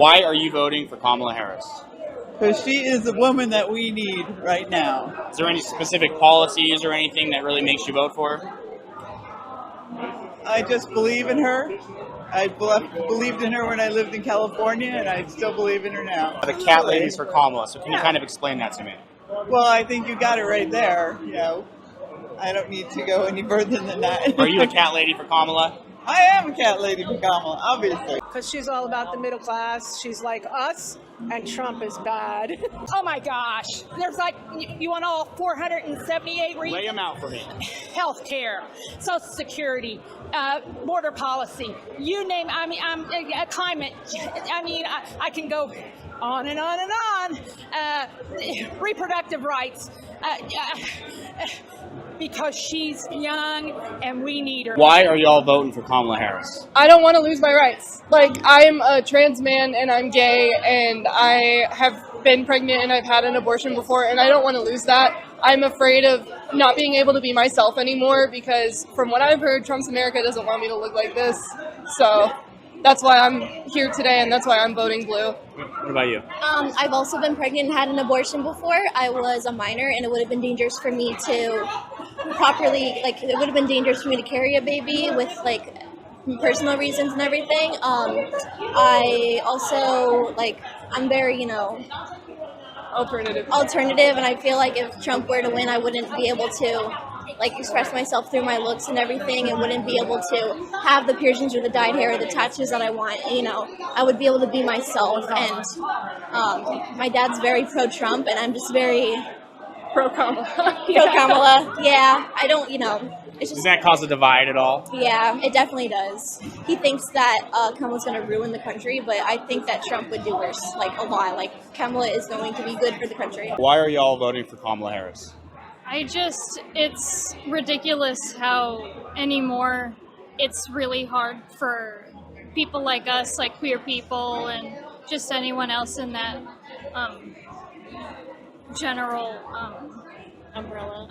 Why are you voting for Kamala Harris? Because she is the woman that we need right now. Is there any specific policies or anything that really makes you vote for her? I just believe in her. I believed in her when I lived in California, and I still believe in her now. The cat ladies for Kamala, so can you kind of explain that to me? Well, I think you got it right there. I don't need to go any further than that. Are you a cat lady for Kamala? I am a cat lady for Kamala, obviously. Because she's all about the middle class. She's like us, and Trump is bad. Oh my gosh. There's you want all 478 Lay them out for me. health care, Social Security, border policy, you name it. I'm climate. I can go on and on and on. Reproductive rights. Because she's young and we need her. Why are y'all voting for Kamala Harris? I don't want to lose my rights. I'm a trans man and I'm gay and I have been pregnant and I've had an abortion before and I don't want to lose that. I'm afraid of not being able to be myself anymore because from what I've heard, Trump's America doesn't want me to look like this. So that's why I'm here today and that's why I'm voting blue. What about you? I've also been pregnant and had an abortion before. I was a minor and it would have been dangerous for me to properly, it would have been dangerous for me to carry a baby with personal reasons and everything. I also, I'm very, Alternative. and I feel like if Trump were to win, I wouldn't be able to express myself through my looks and everything and wouldn't be able to have the piercings or the dyed hair or the tattoos that I want. I would be able to be myself, and my dad's very pro-Trump and I'm just very Pro-Kamala. pro-Kamala. Yeah, I don't, it's Does just, that cause a divide at all? yeah, it definitely does. He thinks that Kamala's going to ruin the country, but I think that Trump would do worse, a lot. Kamala is going to be good for the country. Why are y'all voting for Kamala Harris? It's ridiculous how anymore it's really hard for people like us, like queer people, and just anyone else in that general umbrella.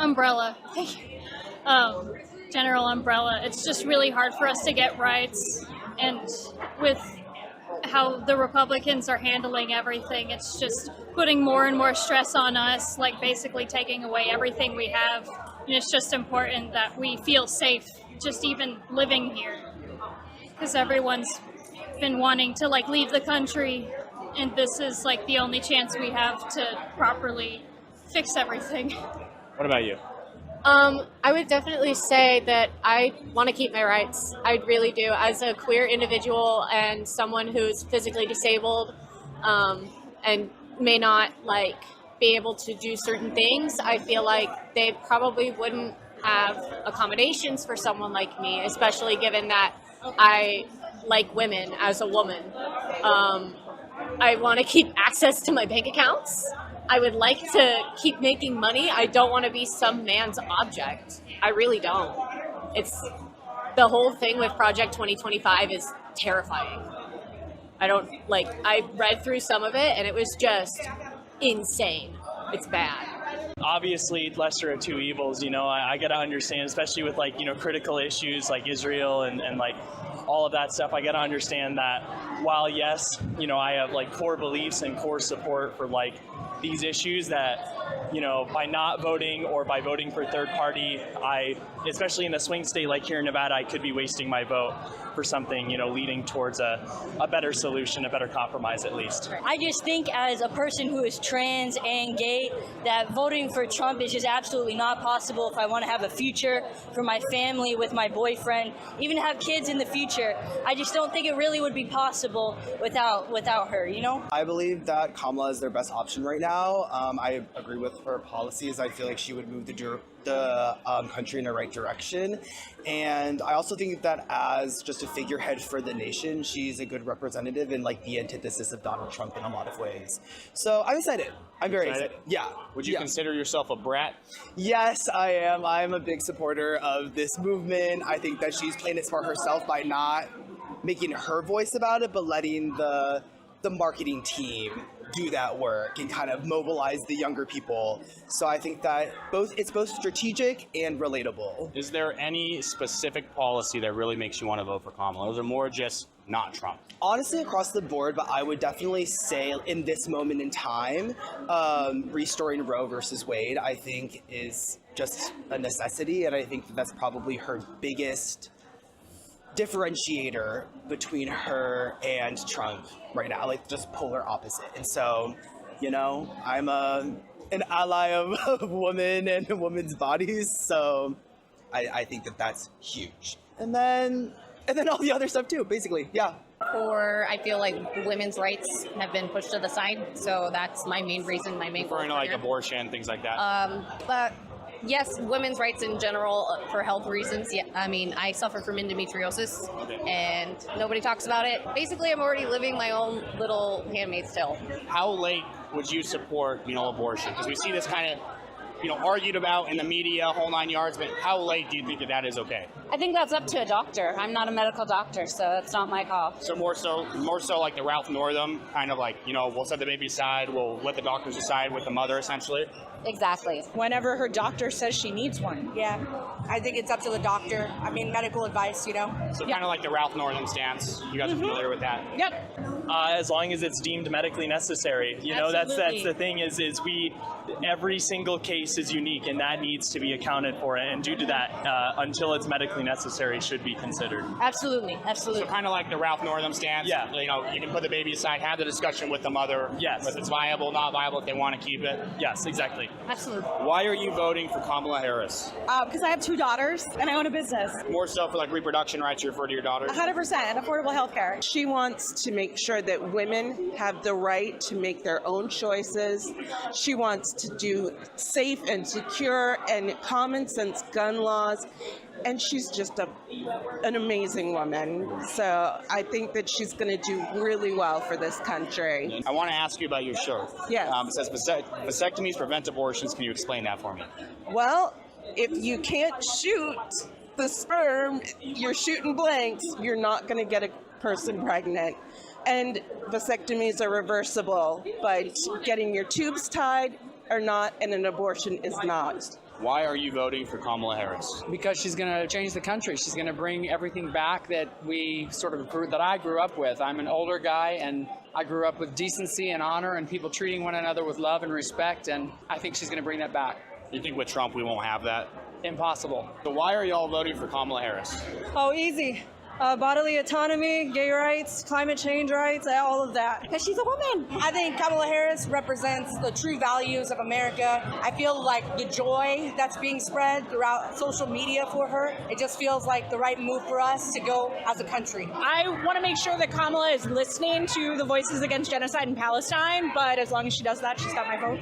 General umbrella. It's just really hard for us to get rights, and with how the Republicans are handling everything, it's just putting more and more stress on us, basically taking away everything we have. And it's just important that we feel safe just even living here, because everyone's been wanting to leave the country, and this is the only chance we have to properly fix everything. What about you? I would definitely say that I want to keep my rights. I really do. As a queer individual and someone who's physically disabled and may not be able to do certain things, I feel like they probably wouldn't have accommodations for someone like me, especially given that I like women as a woman. I want to keep access to my bank accounts. I would like to keep making money. I don't want to be some man's object. I really don't. It's the whole thing with Project 2025 is terrifying. I read through some of it and it was just insane. It's bad. Obviously, lesser of two evils, I gotta understand, especially with critical issues like Israel and all of that stuff. I gotta understand that while yes, I have core beliefs and core support for these issues, that by not voting or by voting for third party, especially in a swing state like here in Nevada, I could be wasting my vote for something leading towards a better solution, a better compromise at least. I just think as a person who is trans and gay that voting for Trump is just absolutely not possible if I want to have a future for my family with my boyfriend, even have kids in the future. I just don't think it really would be possible without her, I believe that Kamala is their best option right now. I agree with her policies. I feel like she would move the country in the right direction. And I also think that as just a figurehead for the nation, she's a good representative and the antithesis of Donald Trump in a lot of ways. So I'm excited. I'm very excited. Yeah. Would you consider yourself a brat? Yes, I am. I'm a big supporter of this movement. I think that she's playing it smart herself by not making her voice about it, but letting the marketing team do that work and kind of mobilize the younger people. So I think that it's both strategic and relatable. Is there any specific policy that really makes you want to vote for Kamala? Or is it more just not Trump? Honestly, across the board, but I would definitely say in this moment in time, restoring Roe versus Wade, I think is just a necessity, and I think that's probably her biggest differentiator between her and Trump right now, like just polar opposite. And so, you know, I'm an ally of women and women's bodies, so I think that that's huge. And then all the other stuff too, basically, yeah. Or I feel like women's rights have been pushed to the side, so that's my main reason, my main goal. Referring to like abortion, things like that. But yes, women's rights in general for health reasons. Yeah, I mean, I suffer from endometriosis, and nobody talks about it. Basically, I'm already living my own little Handmaid's Tale. How late would you support, abortion? Because we see this kind of, argued about in the media, whole 9 yards, but how late do you think that is okay? I think that's up to a doctor. I'm not a medical doctor, so that's not my call. So more so like the Ralph Northam, kind of like, we'll set the baby aside, we'll let the doctors decide with the mother, essentially. Exactly. Whenever her doctor says she needs one. Yeah, I think it's up to the doctor. I mean, medical advice, So kind of like the Ralph Northam stance. You guys are familiar with that? Yep. As long as it's deemed medically necessary. That's the thing is every single case is unique, and that needs to be accounted for. And due to that, until it's medically necessary, should be considered. Absolutely. So kind of like the Ralph Northam stance. Yeah. You can put the baby aside, have the discussion with the mother. Yes. If it's viable, not viable, if they want to keep it. Yes, exactly. Absolutely. Why are you voting for Kamala Harris? Because I have 2 daughters and I own a business. More so for like reproduction rights, you refer to your daughters? 100%, and affordable health care. She wants to make sure that women have the right to make their own choices. She wants to do safe and secure and common sense gun laws. And she's just an amazing woman. So I think that she's going to do really well for this country. I want to ask you about your show. Yes. It says vasectomies prevent abortions. Can you explain that for me? Well, if you can't shoot the sperm, you're shooting blanks, you're not going to get a person pregnant. And vasectomies are reversible, but getting your tubes tied are not, and an abortion is not. Why are you voting for Kamala Harris? Because she's going to change the country. She's going to bring everything back that I grew up with. I'm an older guy, and I grew up with decency and honor and people treating one another with love and respect, and I think she's going to bring that back. You think with Trump we won't have that? Impossible. So why are y'all voting for Kamala Harris? Oh, easy. Bodily autonomy, gay rights, climate change rights, all of that. Because she's a woman. I think Kamala Harris represents the true values of America. I feel like the joy that's being spread throughout social media for her, it just feels like the right move for us to go as a country. I want to make sure that Kamala is listening to the voices against genocide in Palestine, but as long as she does that, she's got my vote.